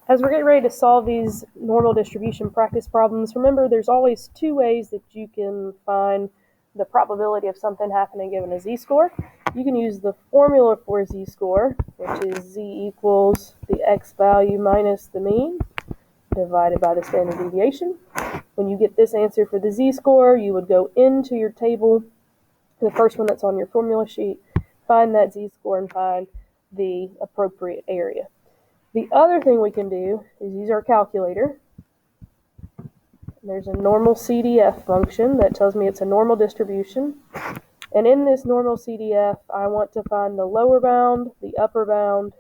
As we're getting ready to solve these normal distribution practice problems, remember there's always two ways that you can find the probability of something happening given a z-score. You can use the formula for z-score, which is z equals the x value minus the mean divided by the standard deviation. When you get this answer for the z-score, you would go into your table, the first one that's on your formula sheet, find that z-score and find the appropriate area. The other thing we can do is use our calculator. There's a normal CDF function that tells me it's a normal distribution. And in this normal CDF, I want to find the lower bound, the upper bound,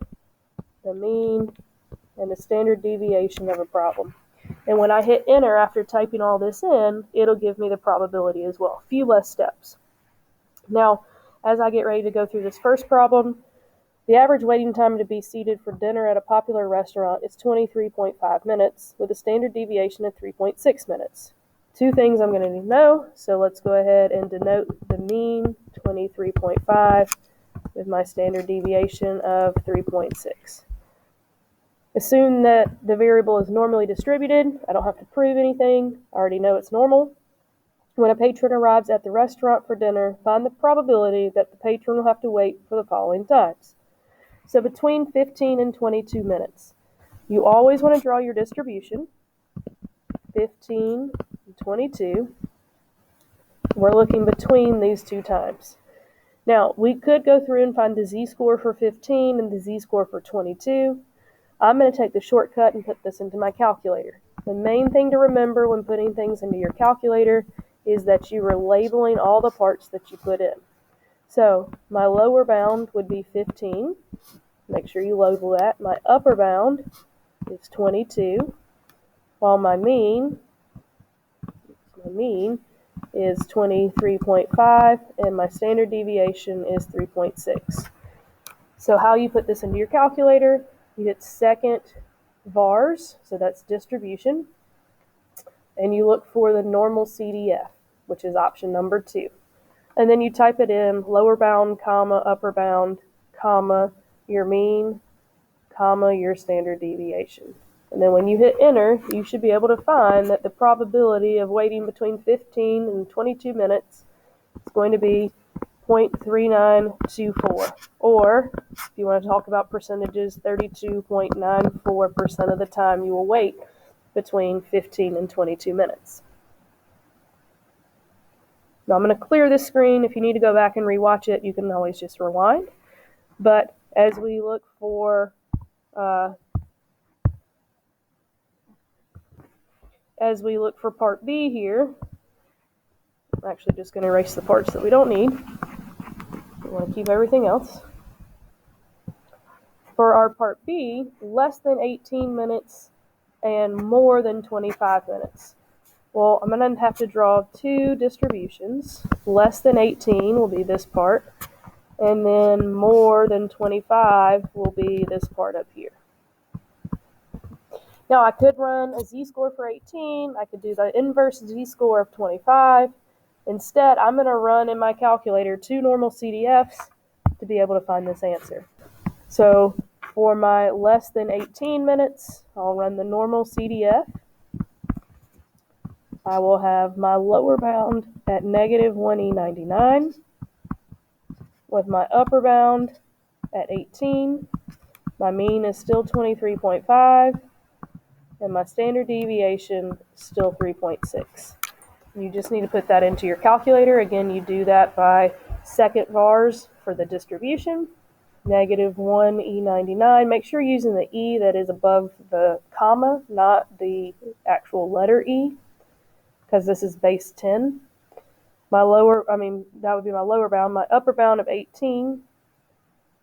the mean, and the standard deviation of a problem. And when I hit enter after typing all this in, it'll give me the probability as well. A few less steps. Now, as I get ready to go through this first problem, the average waiting time to be seated for dinner at a popular restaurant is 23.5 minutes, with a standard deviation of 3.6 minutes. Two things I'm going to need to know, so let's go ahead and denote the mean, 23.5, with my standard deviation of 3.6. Assume that the variable is normally distributed. I don't have to prove anything. I already know it's normal. When a patron arrives at the restaurant for dinner, find the probability that the patron will have to wait for the following times. So between 15 and 22 minutes. You always want to draw your distribution, 15 and 22. We're looking between these two times. Now, we could go through and find the z-score for 15 and the z-score for 22. I'm going to take the shortcut and put this into my calculator. The main thing to remember when putting things into your calculator is that you are labeling all the parts that you put in. So my lower bound would be 15. Make sure you label that. My upper bound is 22, while my mean is 23.5, and my standard deviation is 3.6. So how you put this into your calculator, you hit second vars, so that's distribution, and you look for the normal CDF, which is option number 2. And then you type it in, lower bound, comma, upper bound, comma, your mean, comma, your standard deviation. And then when you hit enter, you should be able to find that the probability of waiting between 15 and 22 minutes is going to be 0.3924. Or, if you want to talk about percentages, 32.94% of the time you will wait between 15 and 22 minutes. Now I'm going to clear this screen. If you need to go back and rewatch it, you can always just rewind. But as we look for part B here, I'm actually just going to erase the parts that we don't need. We want to keep everything else. For our part B, less than 18 minutes and more than 25 minutes. Well, I'm going to have to draw two distributions. Less than 18 will be this part, and then more than 25 will be this part up here. Now, I could run a z-score for 18. I could do the inverse z-score of 25. Instead, I'm going to run in my calculator two normal CDFs to be able to find this answer. So for my less than 18 minutes, I'll run the normal CDF. I will have my lower bound at negative 1e99 with my upper bound at 18. My mean is still 23.5, and my standard deviation is still 3.6. You just need to put that into your calculator. Again, you do that by second vars for the distribution, negative 1e99. Make sure you're using the e that is above the comma, not the actual letter e, because this is base 10. That would be my lower bound. My upper bound of 18.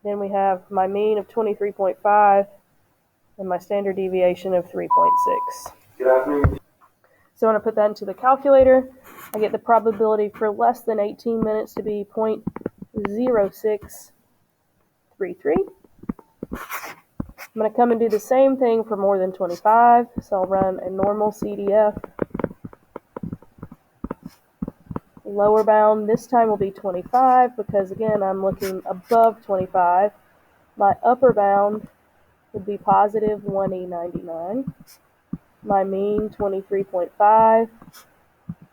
Then we have my mean of 23.5 and my standard deviation of 3.6. Good afternoon. So when I put that into the calculator, I get the probability for less than 18 minutes to be 0.0633. I'm going to come and do the same thing for more than 25. So I'll run a normal CDF. Lower bound this time will be 25 because, again, I'm looking above 25. My upper bound would be positive 1E99. My mean, 23.5.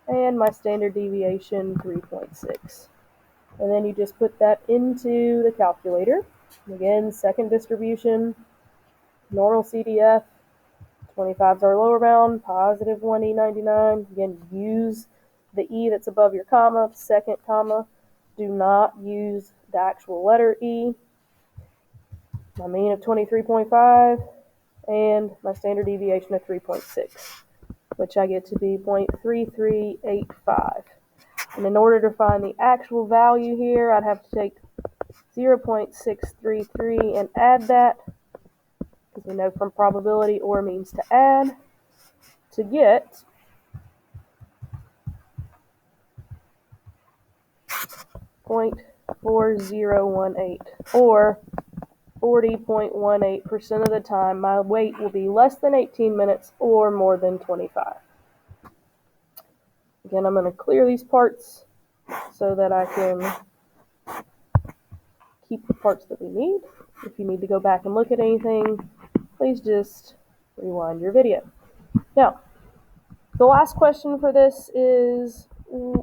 And my standard deviation, 3.6. And then you just put that into the calculator. Again, second distribution, normal CDF, 25's our lower bound, positive 1E99. Again, use the E that's above your comma, second comma. Do not use the actual letter E. My mean of 23.5 and my standard deviation of 3.6, which I get to be 0.3385. And in order to find the actual value here, I'd have to take 0.633 and add that, because we know from probability OR means to add, to get 0.4018, or 40.18% of the time my wait will be less than 18 minutes or more than 25. Again, I'm going to clear these parts so that I can keep the parts that we need. If you need to go back and look at anything, please just rewind your video. Now, the last question for this is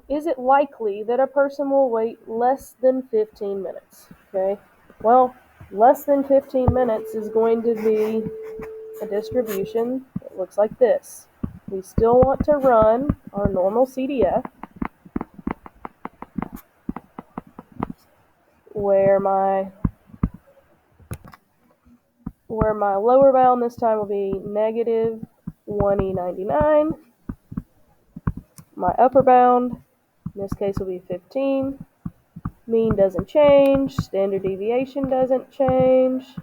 it likely that a person will wait less than 15 minutes? Okay, well, less than 15 minutes is going to be a distribution that looks like this. We still want to run our normal CDF, where my lower bound this time will be negative 1E99. My upper bound, in this case, will be 15. Mean doesn't change. Standard deviation doesn't change.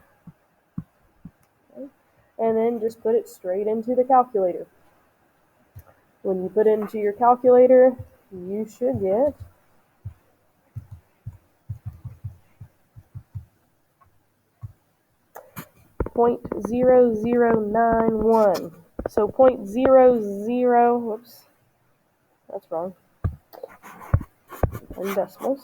Okay. And then just put it straight into the calculator. When you put it into your calculator, you should get 0.0091. So 0.00, whoops, that's wrong, in decimals.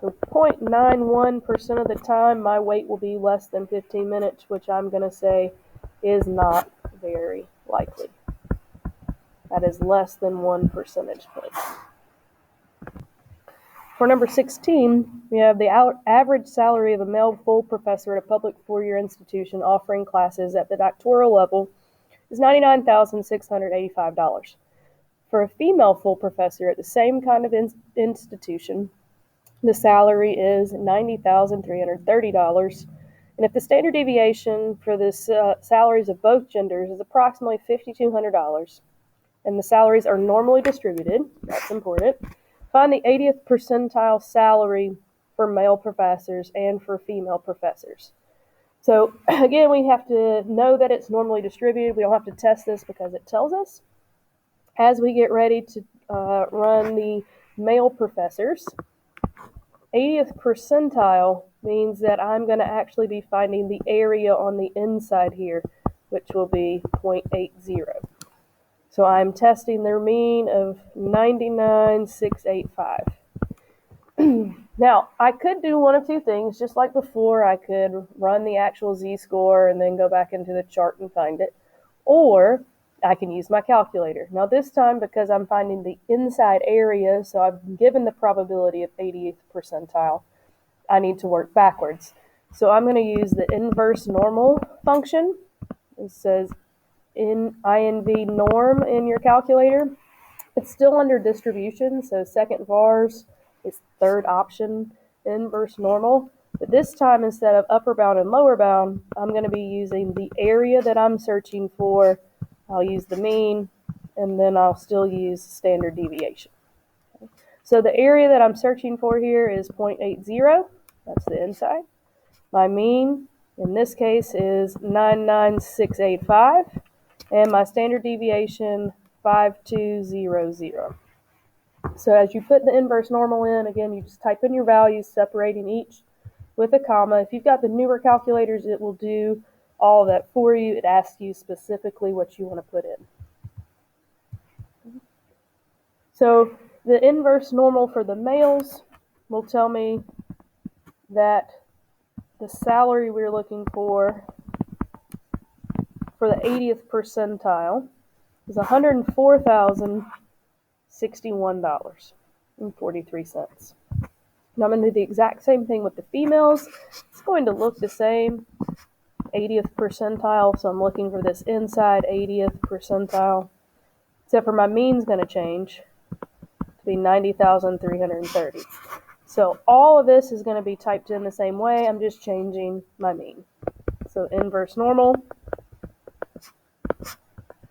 So 0.91% of the time my wait will be less than 15 minutes, which I'm going to say is not very likely. That is less than 1 percentage point. For number 16, we have the average salary of a male full professor at a public four-year institution offering classes at the doctoral level is $99,685. For a female full professor at the same kind of institution, the salary is $90,330. And if the standard deviation for the salaries of both genders is approximately $5,200, and the salaries are normally distributed, that's important, find the 80th percentile salary for male professors and for female professors. So again, we have to know that it's normally distributed. We don't have to test this because it tells us. As we get ready to run the male professors, 80th percentile means that I'm going to actually be finding the area on the inside here, which will be 0.80. So I'm testing their mean of 99,685. Now, I could do one of two things. Just like before, I could run the actual z-score and then go back into the chart and find it. Or I can use my calculator. Now this time, because I'm finding the inside area, so I've given the probability of 80th percentile, I need to work backwards. So I'm going to use the inverse normal function. It says INV norm in your calculator. It's still under distribution, so second vars is third option, inverse normal. But this time, instead of upper bound and lower bound, I'm going to be using the area that I'm searching for. I'll use the mean, and then I'll still use standard deviation. Okay. So the area that I'm searching for here is 0.80. That's the inside. My mean, in this case, is 99,685. And my standard deviation, 5200. So as you put the inverse normal in, again, you just type in your values, separating each with a comma. If you've got the newer calculators, it will do all of that for you. It asks you specifically what you want to put in. So the inverse normal for the males will tell me that the salary we're looking for the 80th percentile is $104,061.43. Now I'm going to do the exact same thing with the females. It's going to look the same, 80th percentile, so I'm looking for this inside 80th percentile, except for my mean's going to change to be 90,330. So all of this is going to be typed in the same way, I'm just changing my mean. So inverse normal,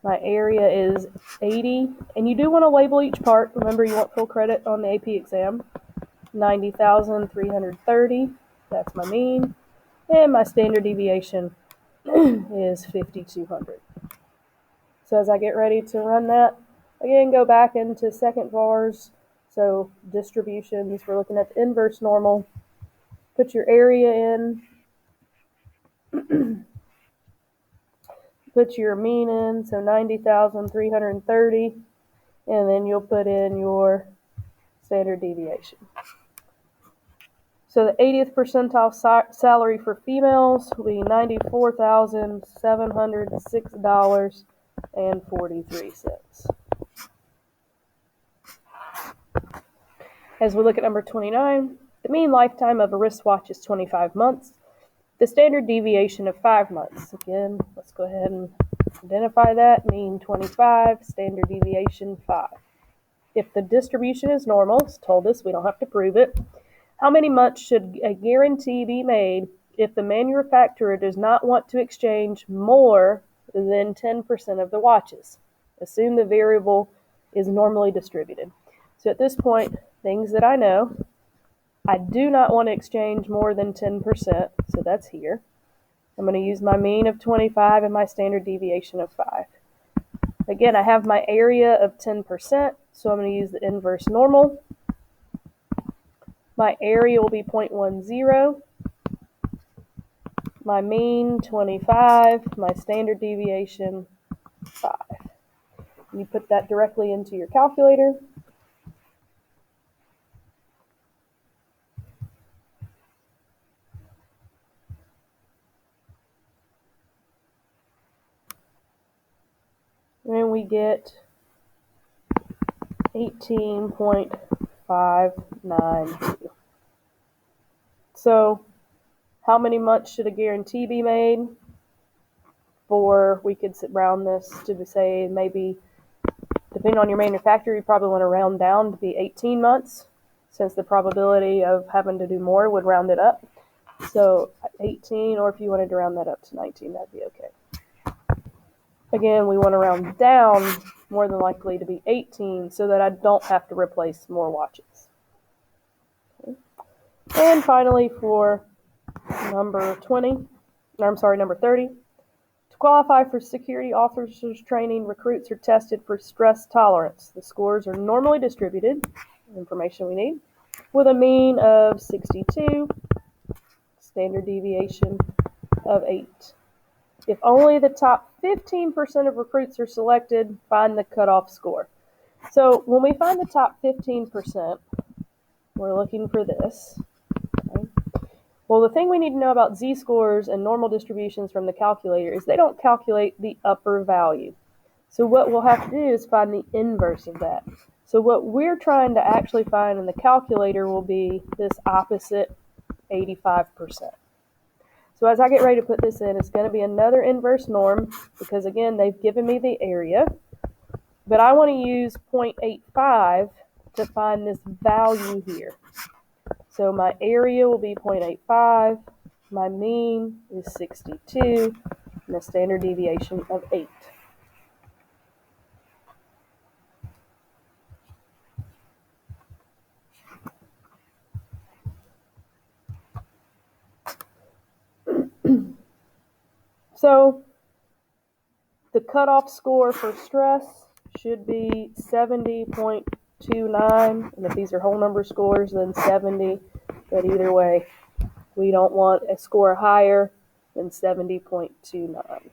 my area is 80, and you do want to label each part. Remember, you want full credit on the AP exam. 90,330, that's my mean, and my standard deviation is 5,200. So as I get ready to run that, again, go back into second vars. So distributions, we're looking at the inverse normal. Put your area in. Put your mean in, so 90,330, and then you'll put in your standard deviation. So the 80th percentile salary for females will be $94,706.43. As we look at number 29, the mean lifetime of a wristwatch is 25 months. The standard deviation of 5 months. Again, let's go ahead and identify that. Mean 25, standard deviation 5. If the distribution is normal, it's told us, we don't have to prove it. How many months should a guarantee be made if the manufacturer does not want to exchange more than 10% of the watches? Assume the variable is normally distributed. So at this point, things that I know, I do not want to exchange more than 10%, so that's here. I'm going to use my mean of 25 and my standard deviation of 5. Again, I have my area of 10%, so I'm going to use the inverse normal. My area will be 0.10. My mean, 25. My standard deviation, 5. You put that directly into your calculator. And we get 18.592. So how many months should a guarantee be made? We could round this to say maybe, depending on your manufacturer, you probably want to round down to be 18 months, since the probability of having to do more would round it up. So 18, or if you wanted to round that up to 19, that'd be okay. Again, we want to round down more than likely to be 18 so that I don't have to replace more watches. Okay. And finally, for number 30, to qualify for security officers training, recruits are tested for stress tolerance. The scores are normally distributed, information we need, with a mean of 62, standard deviation of 8. If only the top 15% of recruits are selected, find the cutoff score. So when we find the top 15%, we're looking for this. Okay. Well, the thing we need to know about z-scores and normal distributions from the calculator is they don't calculate the upper value. So what we'll have to do is find the inverse of that. So what we're trying to actually find in the calculator will be this opposite 85%. So as I get ready to put this in, it's going to be another inverse norm because, again, they've given me the area. But I want to use 0.85 to find this value here. So my area will be 0.85. My mean is 62. And a standard deviation of 8. So the cutoff score for stress should be 70.29, and if these are whole number scores, then 70, but either way, we don't want a score higher than 70.29.